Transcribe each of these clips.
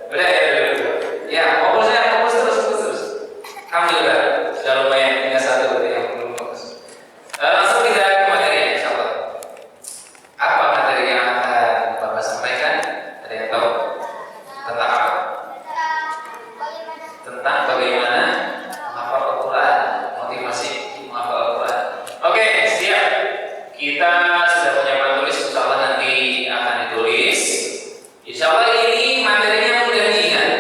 Udah ya, udah. Ya, fokus terus. Alhamdulillah, sudah lumayan tinggal satu berarti yang belum fokus. Langsung kita ke materi, insyaallah. Apa materi yang akan Bapak sampaikan? Ada yang tahu? Tentang apa? Tentang bagaimana menghafal Al-Quran, motivasi menghafal Al-Quran. Oke, siap. Kita sudah punya penulis, insyaallah nanti akan ditulis. Insyaallah ini materinya mudah diingat.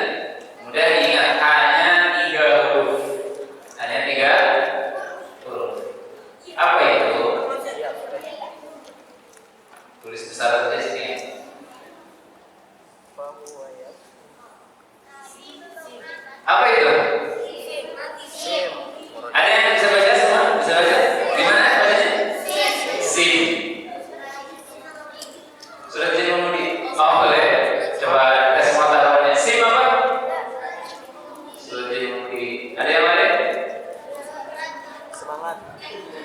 Mudah diingat, hanya 3 huruf. Hanya 3 huruf. Apa itu? Tulis besar saja sini ya. Apa itu? Ada yang bisa baca semua? Bisa baca? Gimana bacanya? Sim. Sudah jadi mengemudi? Oh boleh. Coba tes pengetahuannya. Sim apa? Sudah jadi mengemudi. Ada yang lain? Semangat.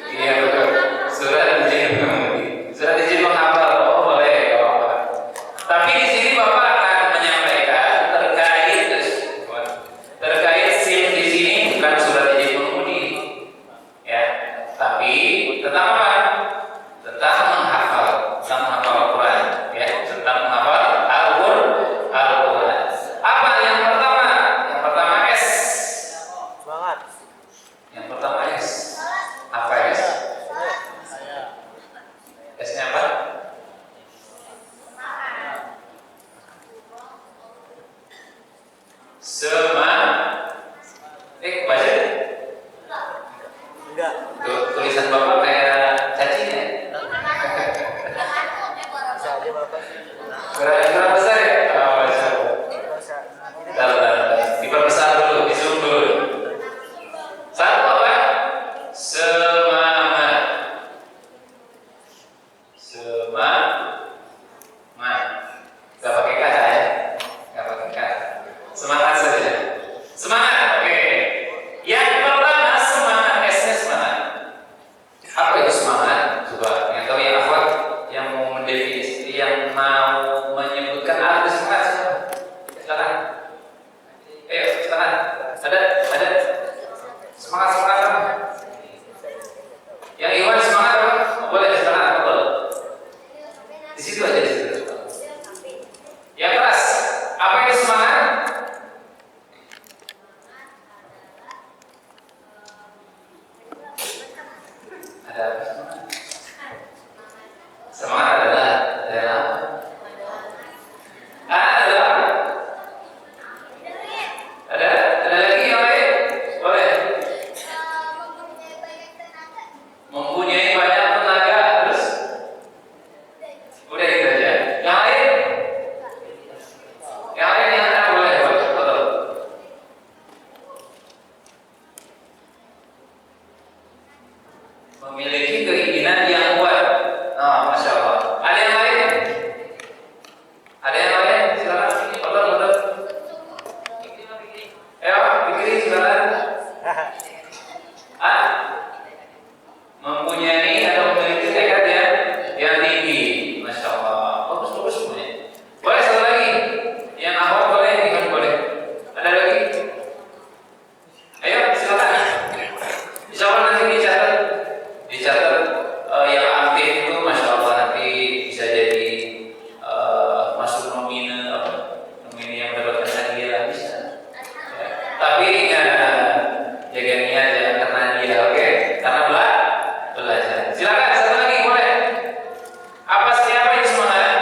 Iya betul. Surat izin mengemudi. Surat izin menghafal. Oh boleh. Oh. Tapi di sini Bapak akan menyampaikan terkait SIM di sini bukan surat izin mengemudi, ya. Tapi tentang apa? Tentang menghafal Al-Quran, ya. Tentang menghafal Al-Quran. Apa yang pertama? Yang pertama S. Semangat. Yang pertama S. Apa S? S-nya apa? Baca. Enggak. Tulisan Bapak kayak cacing ya? Bisa aja Bapak. Kurang besar ya? Oh, besar. Bisa. Diperbesar dulu, di zoom dulu. Satu apa? Semangat. Gak pakai kata ya? Gak pakai kata. Semangat saja. Semangat, oke. Yang pertama semangat, S-nya semangat. Apa itu semangat? Coba yang tahu yang akhwat, yang mau mendefinisi, yang mau menyebutkan apa itu semangat? Silakan. Ayo, silakan. Ada. Semangat. Yang Iwan semangat apa? Oh, boleh, silakan. Boleh. Di situ aja di situ. Yang keras. Apa itu semangat? Ada apa? Semangat adalah ada lagi yang lain? Boleh. Mempunyai banyak tenaga, terus udah itu aja. Yang lain? Yang boleh. Betul. Memiliki keinginan yang kuat. Oh, masya Allah. Ada yang lain? Silakan. Betul. Ayo, pikirin silakan. Mempunyai atau memiliki tekad yang tinggi. Masya Allah. Bagus semuanya. Boleh satu lagi. Yang awal boleh, yang boleh. Ada lagi? Ayo, silakan. Insya Allah nanti dicatat yang aktif itu, masya Allah nanti bisa jadi masuk nomine yang mendapatkan hadiah bisa. Ya. Tapi jaga niat jangan karena dia, oke? Karena belajar. Silakan satu lagi boleh. Siapa yang semangat?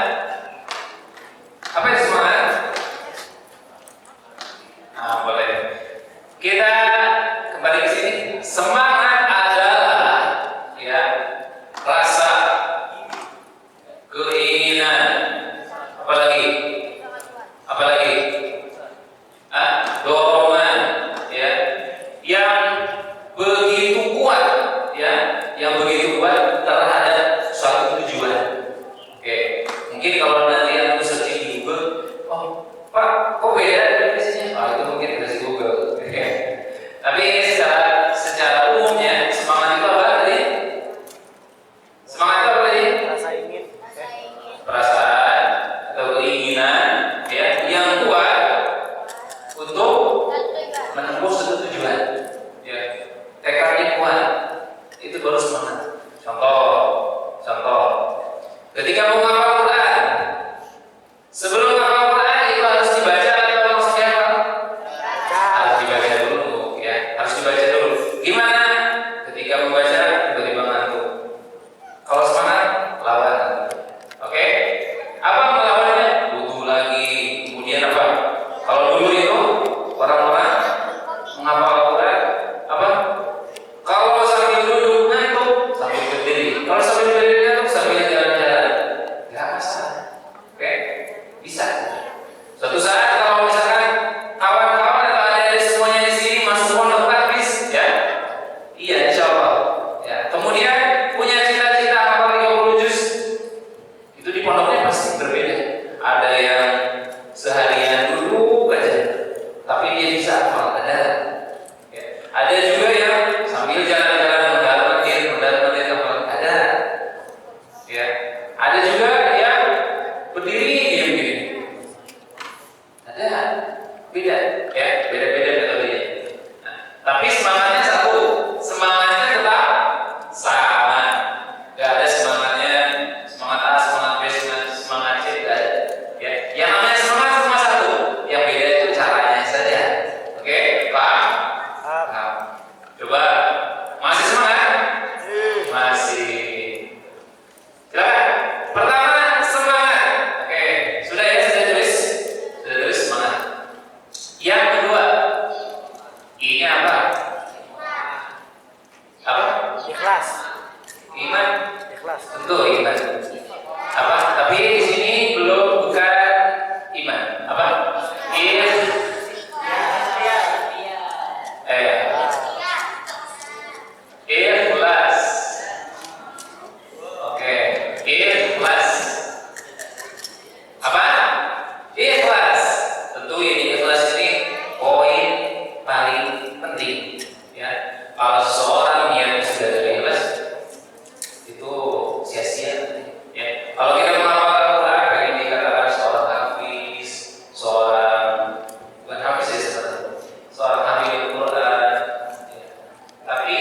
Apa yang semangat? Boleh. Kita kembali ke sini. Semangat adalah rasa keinginan. Apalagi? Dorongan, yang begitu kuat, yang begitu kuat terhadap suatu tujuan. Oke, mungkin kalau nanti yang searching di Google, oh Pak, kok beda definisinya? Itu mungkin versi Google. Tapi ini secara umumnya Beda, ya, beda-beda metodenya. Nah, tapi semangatnya satu, semangatnya tetap sama. Gak ada semangatnya semangat A, semangat B, semangat C, gak ada. Ya, yang namanya semangat cuma satu, yang beda itu caranya saja. Oke, paham? Paham. Coba, masih semangat? Masih. Silakan. Pertama, semangat. Oke, sudah ya, sudah tulis? Sudah tulis semangat. Yang kedua, I-nya apa? Apa? Ikhlas. Iman. Ikhlas. Tentu iman. Apa? Tapi di sini belum bukan iman. Apa? Ikhlas. Oke, ikhlas. Apa? Ikhlas. Tentu ini ikhlas ini poin paling penting. Ya, kalau seorang yang sudah ikhlas itu sia-sia. Ya, kalau kita menghafal Al-Quran, kayak dikatakan seorang hafiz, seorang bukan hafiz ya sebenarnya, seorang hafiz Al-Quran. Ya. Tapi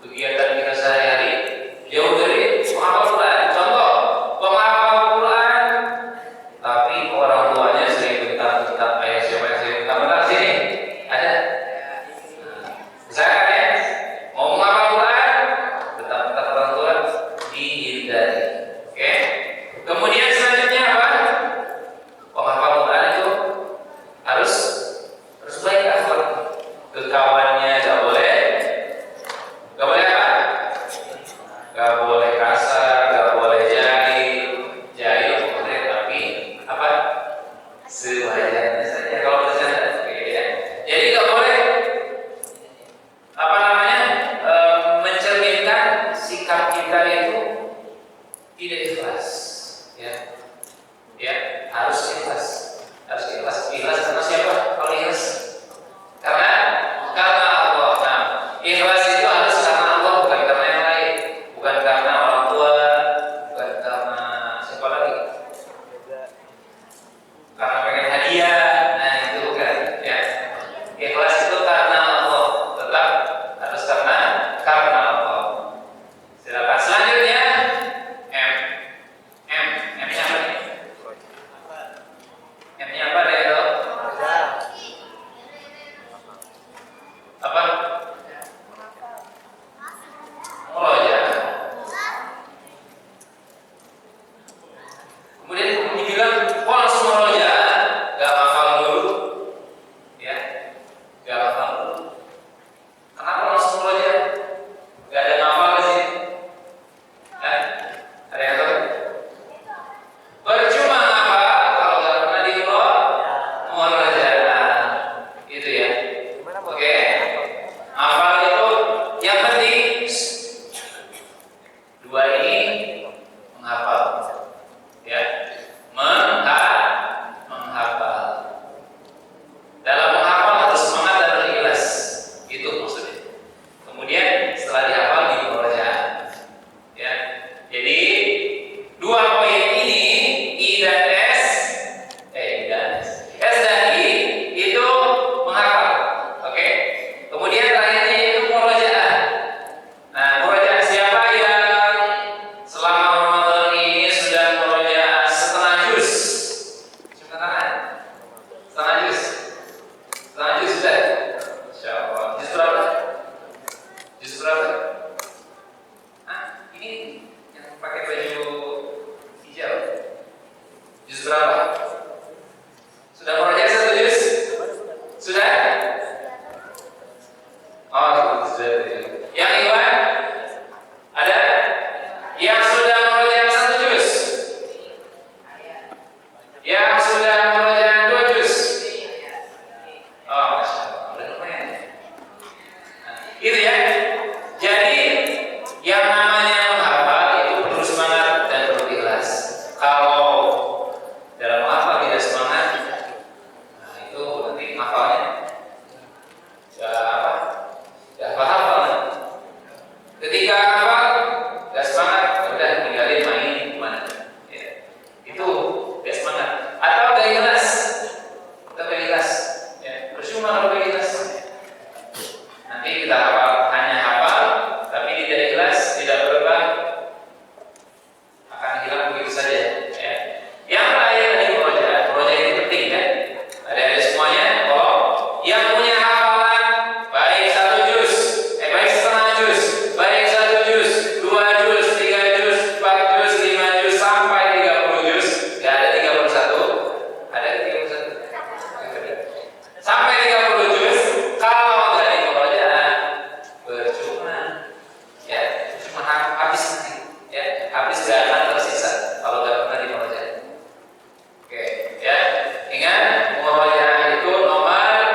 kegiatan kita sehari-hari jauh dari menghafal Al-Quran. Contoh, penghafal Al-Quran, tapi orang tuanya sering bentak-bentak, ayah siapa yang sering bentak-bentak sini? Ada? Misalkan ya, mau menghafal Al-Quran, bentak-bentak orang tua dihindari. Oke? Kemudian selanjutnya apa? Penghafal Al-Quran itu harus baik akhlak. Ke kawannya gak boleh apa? Gak boleh kasar, gak boleh jahil boleh, tapi apa? Sewajarnya saja kalau bercanda. Oke, ya. Jadi gak boleh apa namanya mencerminkan sikap kita itu tidak ikhlas, ya harus ikhlas ikhlas karena siapa? Kalau ikhlas karena Allah. Nah, ikhlas itu harus karena Allah, bukan karena yang lain, bukan karena orang tua, bukan karena siapa lagi, karena pengen hadiah. Nah, itu bukan, ya. Ikhlas itu karena Allah, tetap harus karena Allah. Silakan selanjutnya M-nya apa nih? M-nya apa deh lo? Apa? Muroja. Kemudian dibilang kok langsung muroja, gak hafal dulu, ya, gak hafal dulu. Kenapa langsung muroja? Gak ada hafal di sini. Ada yang tahu? Percuma hafal kalau gak pernah murojaah. Itu ya. Oke. Hafal itu yang penting dua ini menghafal. Ya. Menghafal. Dalam menghafal harus semangat dan berikhlas. Itu maksudnya. Kemudian setelah dihafal dimurojaah. Ya. Jadi dua poin ini I dan S dan I itu menghafal. Oke. Kemudian terakhirnya itu murojaah. Nah, murojaah siapa yang selama Ramadan ini sudah murojaah setengah juz? Coba tangan. Setengah juz. Setengah juz sudah. Insyaallah. Juz berapa? Juz berapa? Ini yang pakai baju hijau. Juz berapa? Sudah murojaah satu juz? Sudah? Oh, sudah. Yang Iwan? Ada? Yang sudah murojaah satu juz? Yang sudah murojaah dua juz? Oh, Masya Allah. Udah lumayan. Itu ya. Jadi yang namanya menghafal itu perlu semangat dan perlu ikhlas. Kalau dalam menghafal tidak semangat, nah itu nanti menghafalnya ya hafal. Ketika hafal gak semangat, udah tinggalin main kemana. Ya. Itu gak semangat. Atau gak ikhlas. yang punya hafalan baik 1 juz, baik setengah juz, baik 1 juz, 2 juz, 3 juz, 4 juz, 5 juz sampai 30 juz. Gak ada 31. Ada 31? Sampai 30 juz. Kalau nggak dibaca percuma, ya cuma habis nanti, ya habis gak akan tersisa kalau nggak pernah dibaca. Oke, ya ingat murojaah itu nomor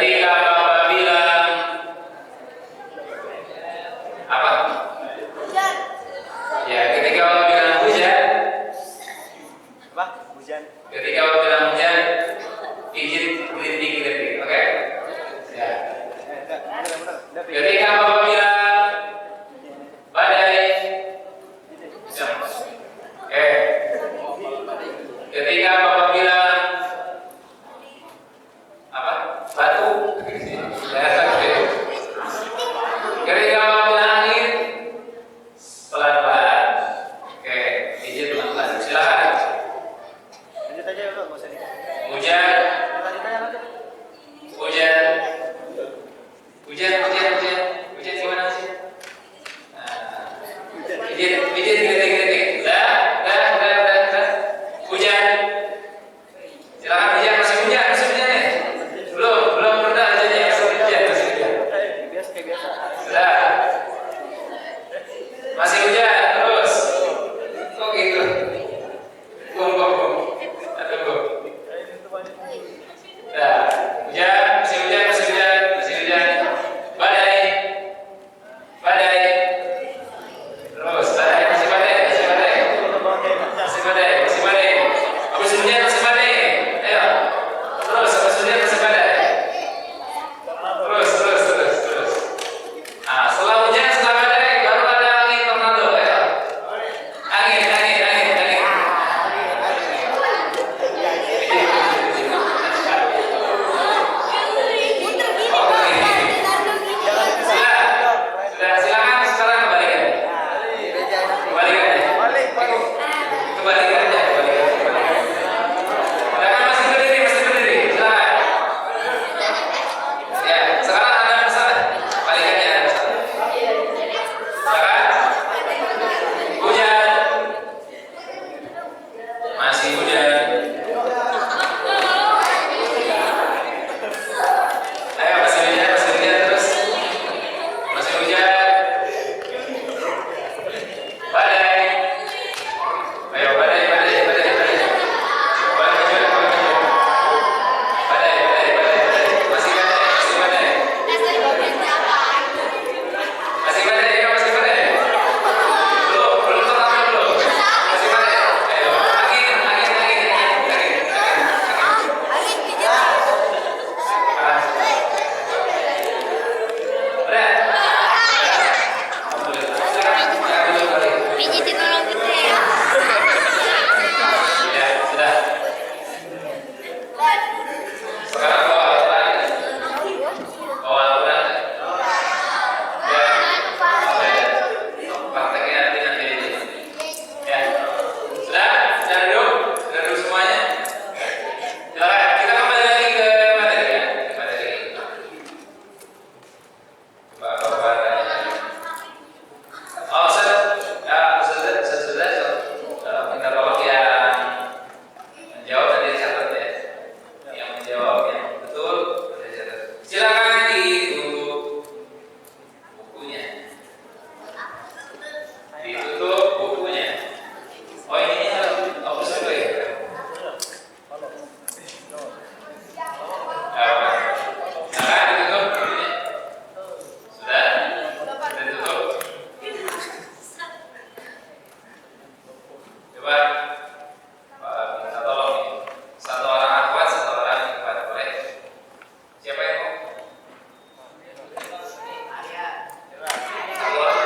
Ketika Bapak bilang apa? Hujan. Ya, ketika Bapak bilang hujan, Apa? Hujan. ketika Bapak bilang hujan, izin berhenti, oke? Ya. Ketika Bapak bilang badai, oke. Ketika Bapak bilang apa? Batu, ya, oke. Ketika Bapak bilang angin, pelan-pelan. Oke, izin pelan-pelan. Silakan. Lanjut aja dulu, nggak usah dikasih. Hujan, Lanjut aja nanti. hujan, hujan gimana sih? Izin, detik. Udah. Hujan. Silakan hujan, masih hujan nih. Belum pernah hujannya, masih hujan. Biasa kayak biasa. Sudah. Masih hujan terus. Kok gitu? Tunggu. Nah, masih hujan. Badai. Terus, masih badai. Habis hujan masih badai. Ayo. Terus, habis hujan masih badai. Terus. Nah, setelah hujan, setelah badai, baru ada angin tornado. Ayo. Angin. Muter gini Pak. Sudah, silakan sekarang kembalikan. Kembalikan aja. Jangan masih berdiri. Silakan. Ya, sekarang Anda bersama. Balikan ya. Silakan. Hujan. Masih hujan. Ayo, masih hujan terus. Masih hujan. Badai. Ayo, badai. Badai. Masih badai. Masih badai. Belum terlambat belum. Masih badai. Ayo, angin. Udah. Pijitin orang gitu ya. Ya, sudah. Sekarang bawa alat berat. Ya. Prakteknya nanti. Ya. Sudah duduk semuanya. Silakan, kita kembali lagi ke materi ya. Coba Bapak tanya. Oh, Ustaz sudah minta tolong yang menjawab tadi dicatat ya. Yang menjawab yang betul dicatat. Silakan ditutup bukunya. Oh, ini hapus dulu ya. Silakan ditutup bukunya. Sudah ditutup. Coba Pak minta tolong nih. Satu orang akhwat, satu orang ikhwan, boleh? Siapa yang mau? Satu orang.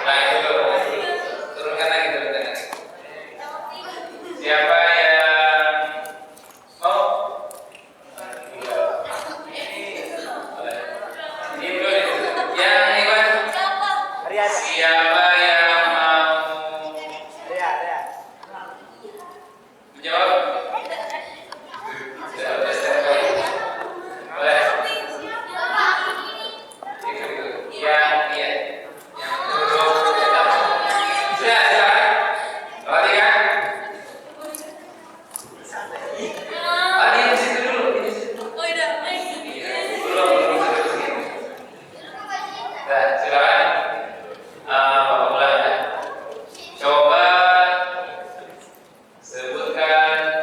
Nah, itu dulu. Turunkan lagi. Siapa yang mau? Boleh. Ini dulu nih. Yang ikhwan. Ria. Siapa yang mau menjawab? Sudah step kali. Boleh. Yang duduk. Sudah, silakan. Perhatikan. Di situ dulu. Belum. Nah, silakan. Bapak ulang ya. Coba sebutkan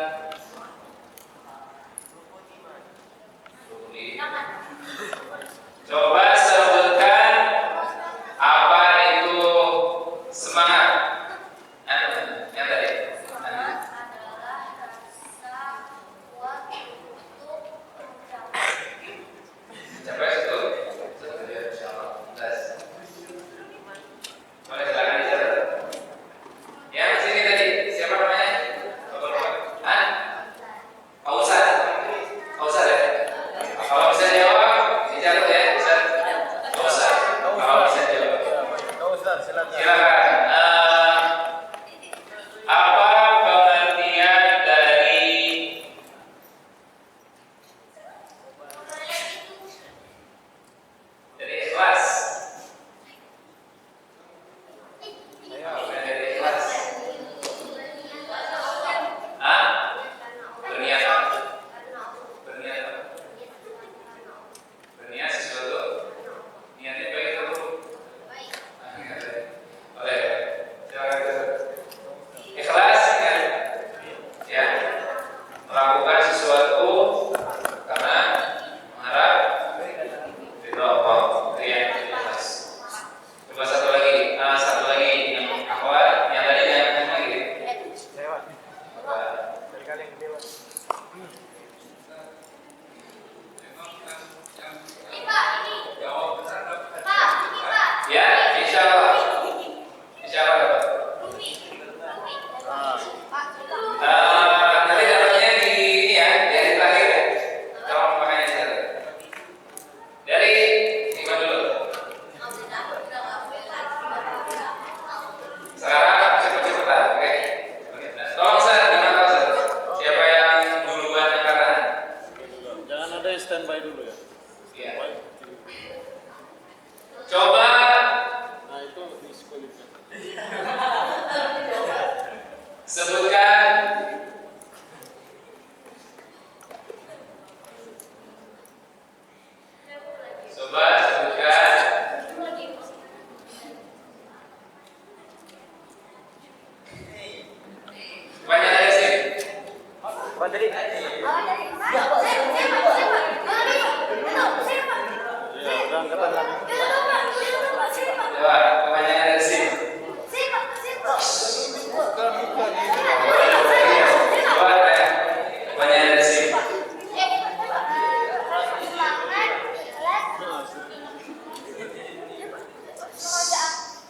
Sebutkan. Coba sebutkan. Kepanjangan dari SIM. Apa tadi? Ya, udah angkatan lagi. Coba kepanjangan dari SIM. Coba kepanjangan dari SIM.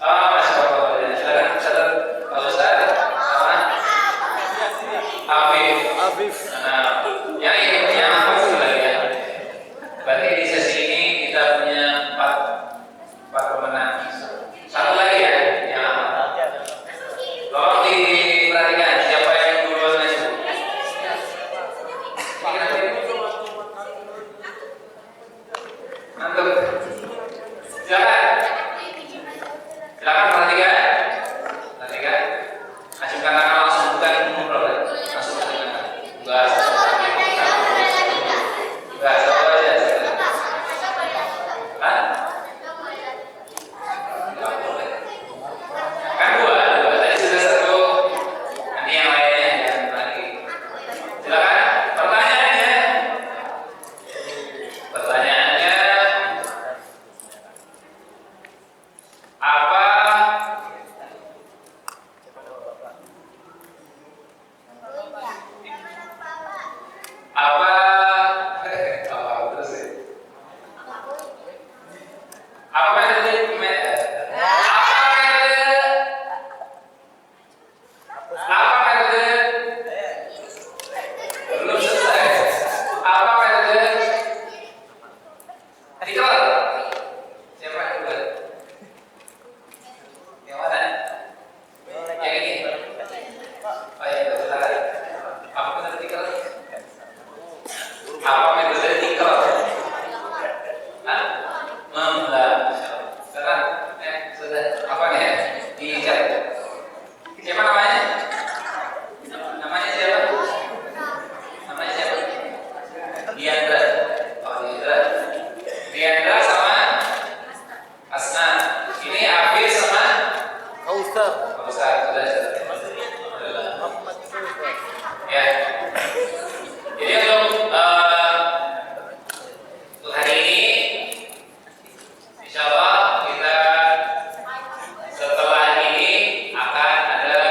Oh, Masya Allah. Silakan catat Pak Ustaz. Sama Afif. Afif. Nah, yang apa dulu lagi ya? Berarti di sesi ini kita punya empat pemenang. Satu lagi ya, yang apa? Tolong diperhatikan siapa yang duluan maju. Mantap. Silakan. Silakan perhatikan. Perhatikan. Acungkan tangan langsung, bukan ngobrol ya. Langsung acungkan tangan. Enggak. Enggak, satu aja. Hah? Enggak boleh. Kan dua. Tadi sudah satu. Nanti yang lainnya yang lagi. Silakan. Pertanyaannya. Pertanyaannya. Apa terus ya? Apa metode belum selesai. Apa metode tikel? Siapa yang buat? Yang mana? Yang ini? Oh ya, silakan. Apa metode tikel? Apa metode tikel? Hah? Membelah. Sekarang, sudah. Apa nih? Dicari. Siapa namanya? Namanya siapa? Namanya siapa? Diandra. Oh, Diandra. Diandra sama Asna. Ini Afif sama Ustaz. Pak Ustaz. Sudah. Muhammad Ustaz. Ya. Jadi untuk hari ini, insya Allah kita setelah ini akan ada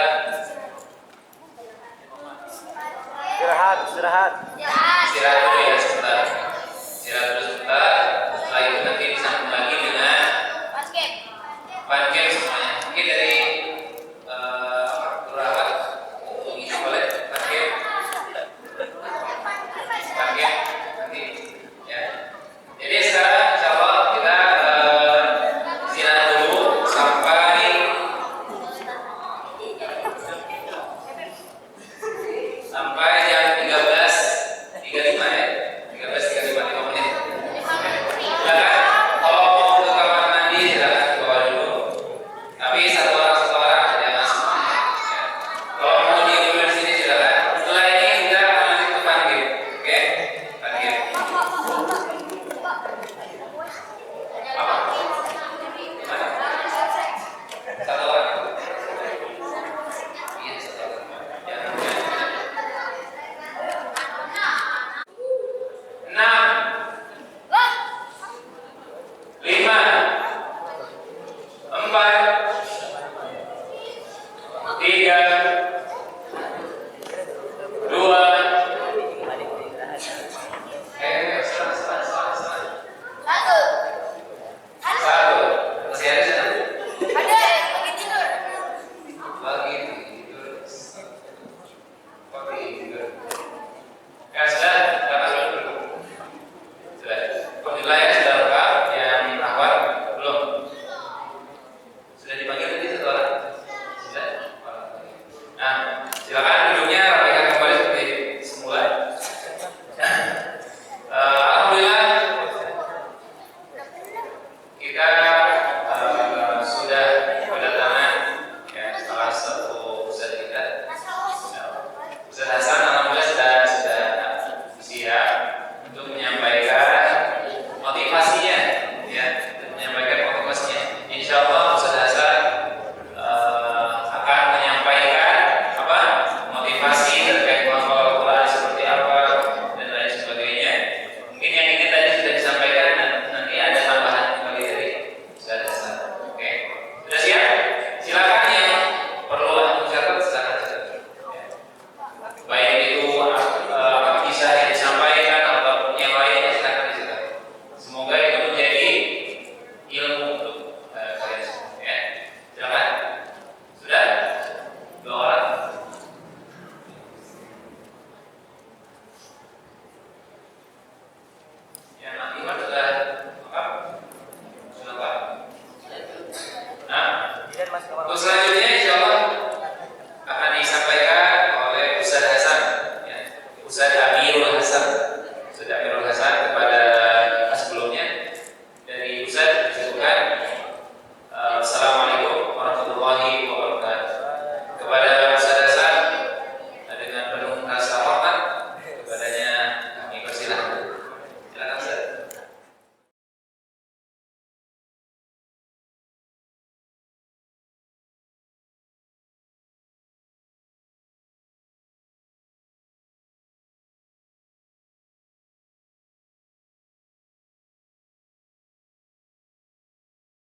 Istirahat. istirahat dulu ya sebentar. Istirahat dulu sebentar. Setelah itu nanti disambung lagi dengan fun game semuanya. Mungkin dari beberapa mengisi boleh fun game. Fun game nanti ya. Jadi sekarang insya Allah kita istirahat dulu sampai